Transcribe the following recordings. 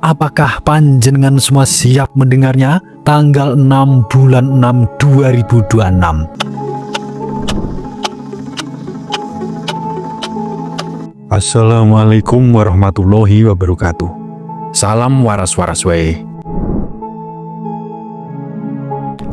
Apakah panjenengan semua siap mendengarnya? Tanggal 6 bulan 6 2026. Assalamualaikum warahmatullahi wabarakatuh. Salam waras-waras wae.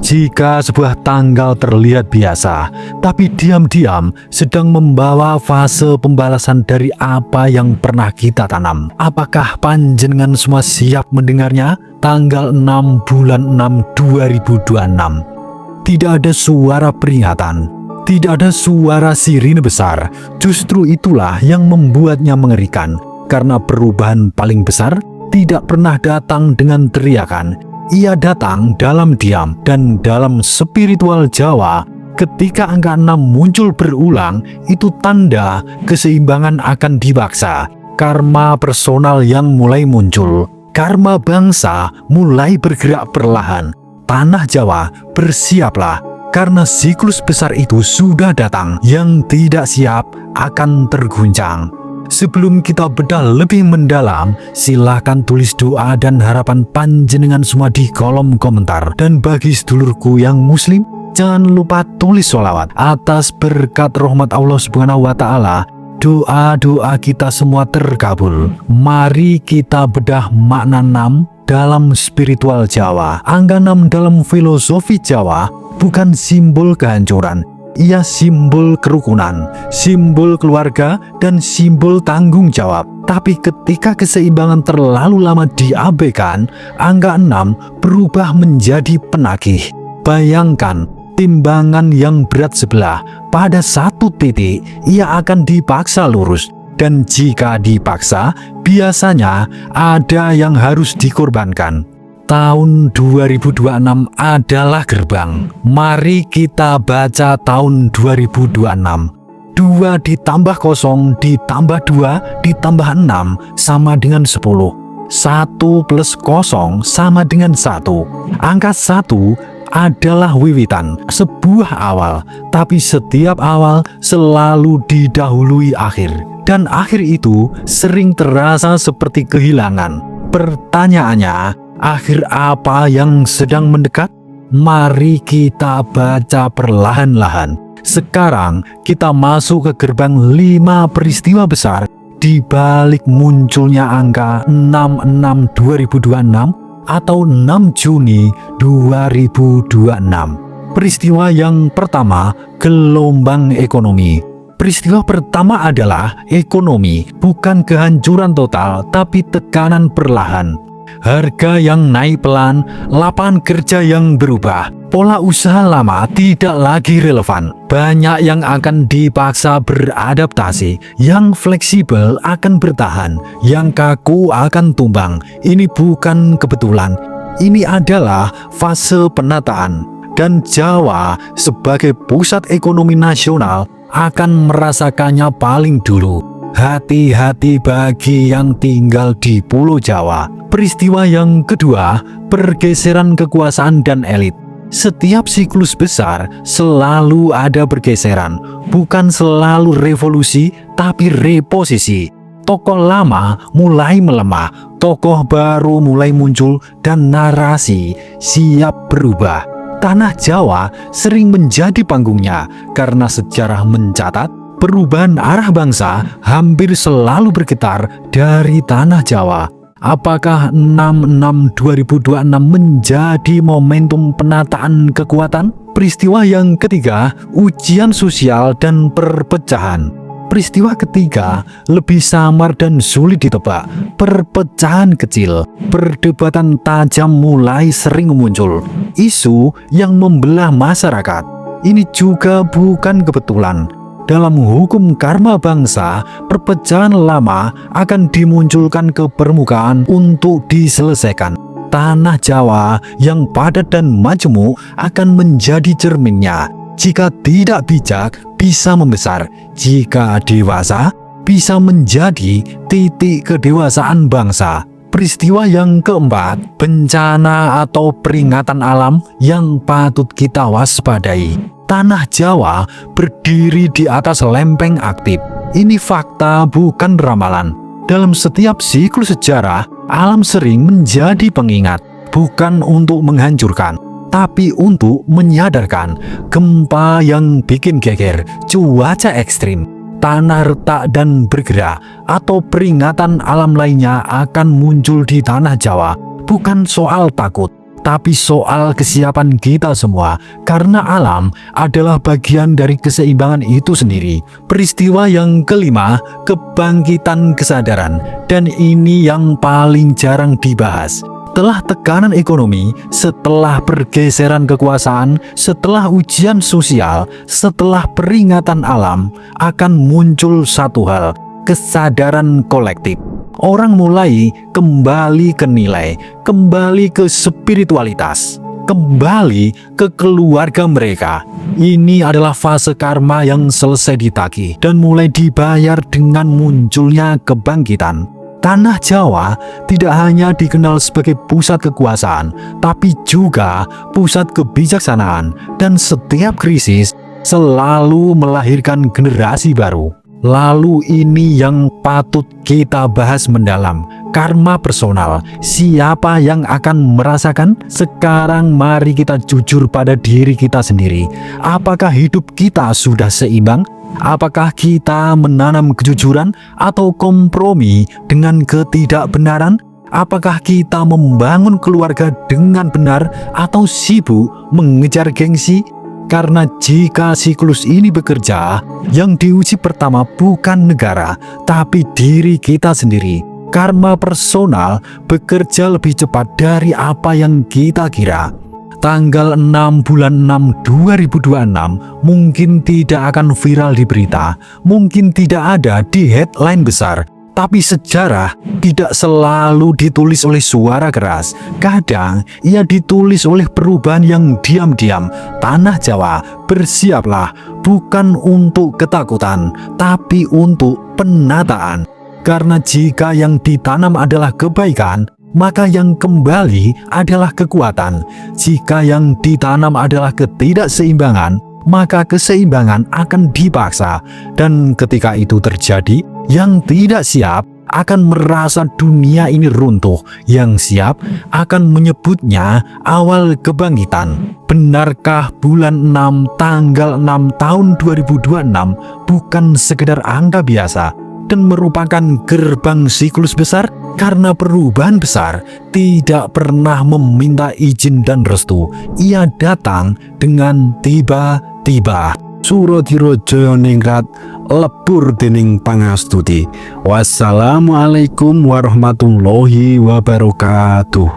Jika sebuah tanggal terlihat biasa, tapi diam-diam sedang membawa fase pembalasan dari apa yang pernah kita tanam. Apakah panjenengan semua siap mendengarnya? Tanggal 6 bulan 6 2026. Tidak ada suara peringatan, tidak ada suara sirine besar. Justru itulah yang membuatnya mengerikan, karena perubahan paling besar tidak pernah datang dengan teriakan. Ia datang dalam diam, dan dalam spiritual Jawa, ketika angka 6 muncul berulang, itu tanda keseimbangan akan dipaksa. Karma personal yang mulai muncul, karma bangsa mulai bergerak perlahan. Tanah Jawa, bersiaplah, karena siklus besar itu sudah datang. Yang tidak siap akan terguncang. Sebelum kita bedah lebih mendalam, silahkan tulis doa dan harapan panjenengan semua di kolom komentar. Dan bagi sedulurku yang muslim, jangan lupa tulis sholawat atas berkat rahmat Allah Subhanahu wa Ta'ala. Doa-doa kita semua terkabul. Mari kita bedah makna 6 dalam spiritual Jawa. Angka 6 dalam filosofi Jawa bukan simbol kehancuran. Ia simbol kerukunan, simbol keluarga, dan simbol tanggung jawab. Tapi ketika keseimbangan terlalu lama diabaikan, angka 6 berubah menjadi penagih. Bayangkan timbangan yang berat sebelah, pada satu titik ia akan dipaksa lurus. Dan jika dipaksa, biasanya ada yang harus dikorbankan. Tahun 2026 adalah gerbang. Mari kita baca tahun 2026. 2 ditambah 0 ditambah 2 ditambah 6 sama dengan 10. 1 plus 0 sama dengan 1. Angka 1 adalah wiwitan, sebuah awal. Tapi setiap awal selalu didahului akhir. Dan akhir itu sering terasa seperti kehilangan. Pertanyaannya, akhir apa yang sedang mendekat? Mari kita baca perlahan-lahan. Sekarang kita masuk ke gerbang 5 peristiwa besar di balik munculnya angka 66 2026 atau 6 Juni 2026. Peristiwa yang pertama, gelombang ekonomi. Peristiwa pertama adalah ekonomi, bukan kehancuran total, tapi tekanan perlahan. Harga yang naik pelan, lapangan kerja yang berubah, pola usaha lama tidak lagi relevan. Banyak yang akan dipaksa beradaptasi, yang fleksibel akan bertahan, yang kaku akan tumbang. Ini bukan kebetulan, ini adalah fase penataan. Dan Jawa sebagai pusat ekonomi nasional akan merasakannya paling dulu. Hati-hati bagi yang tinggal di Pulau Jawa. Peristiwa yang kedua, pergeseran kekuasaan dan elit. Setiap siklus besar selalu ada pergeseran, bukan selalu revolusi, tapi reposisi. Tokoh lama mulai melemah, tokoh baru mulai muncul, dan narasi siap berubah. Tanah Jawa sering menjadi panggungnya, karena sejarah mencatat perubahan arah bangsa hampir selalu bergetar dari Tanah Jawa. Apakah 66 2026 menjadi momentum penataan kekuatan? Peristiwa yang ketiga, ujian sosial dan perpecahan. Peristiwa ketiga lebih samar dan sulit ditebak. Perpecahan kecil, perdebatan tajam mulai sering muncul. Isu yang membelah masyarakat. Ini juga bukan kebetulan. Dalam hukum karma bangsa, perpecahan lama akan dimunculkan ke permukaan untuk diselesaikan. Tanah Jawa yang padat dan majemuk akan menjadi cerminnya. Jika tidak bijak, bisa membesar. Jika dewasa, bisa menjadi titik kedewasaan bangsa. Peristiwa yang keempat, bencana atau peringatan alam yang patut kita waspadai. Tanah Jawa berdiri di atas lempeng aktif. Ini fakta, bukan ramalan. Dalam setiap siklus sejarah, alam sering menjadi pengingat, bukan untuk menghancurkan, tapi untuk menyadarkan. Gempa yang bikin geger, cuaca ekstrim, tanah retak dan bergerak, atau peringatan alam lainnya akan muncul di tanah Jawa. Bukan soal takut, tapi soal kesiapan kita semua, karena alam adalah bagian dari keseimbangan itu sendiri. Peristiwa yang kelima, kebangkitan kesadaran, dan ini yang paling jarang dibahas. Setelah tekanan ekonomi, setelah pergeseran kekuasaan, setelah ujian sosial, setelah peringatan alam, akan muncul satu hal, kesadaran kolektif. Orang mulai kembali ke nilai, kembali ke spiritualitas, kembali ke keluarga mereka. Ini adalah fase karma yang selesai ditagih dan mulai dibayar dengan munculnya kebangkitan. Tanah Jawa tidak hanya dikenal sebagai pusat kekuasaan, tapi juga pusat kebijaksanaan, dan setiap krisis selalu melahirkan generasi baru. Lalu ini yang patut kita bahas mendalam, karma personal. Siapa yang akan merasakan? Sekarang mari kita jujur pada diri kita sendiri. Apakah hidup kita sudah seimbang? Apakah kita menanam kejujuran atau kompromi dengan ketidakbenaran? Apakah kita membangun keluarga dengan benar atau sibuk mengejar gengsi? Karena jika siklus ini bekerja, yang diuji pertama bukan negara, tapi diri kita sendiri. Karma personal bekerja lebih cepat dari apa yang kita kira. Tanggal 6 bulan 6 2026 mungkin tidak akan viral di berita, mungkin tidak ada di headline besar, tapi sejarah tidak selalu ditulis oleh suara keras. Kadang ia ditulis oleh perubahan yang diam-diam. Tanah Jawa, bersiaplah, bukan untuk ketakutan, tapi untuk penataan. Karena jika yang ditanam adalah kebaikan, maka yang kembali adalah kekuatan. Jika yang ditanam adalah ketidakseimbangan, maka keseimbangan akan dipaksa. Dan ketika itu terjadi, yang tidak siap akan merasa dunia ini runtuh. Yang siap akan menyebutnya awal kebangkitan. Benarkah bulan 6 tanggal 6 tahun 2026 bukan sekedar angka biasa dan merupakan gerbang siklus besar? Karena perubahan besar tidak pernah meminta izin dan restu. Ia datang dengan tiba-tiba. Suradira Jayaningrat lebur dening pangastuti. Wassalamualaikum warahmatullahi wabarakatuh.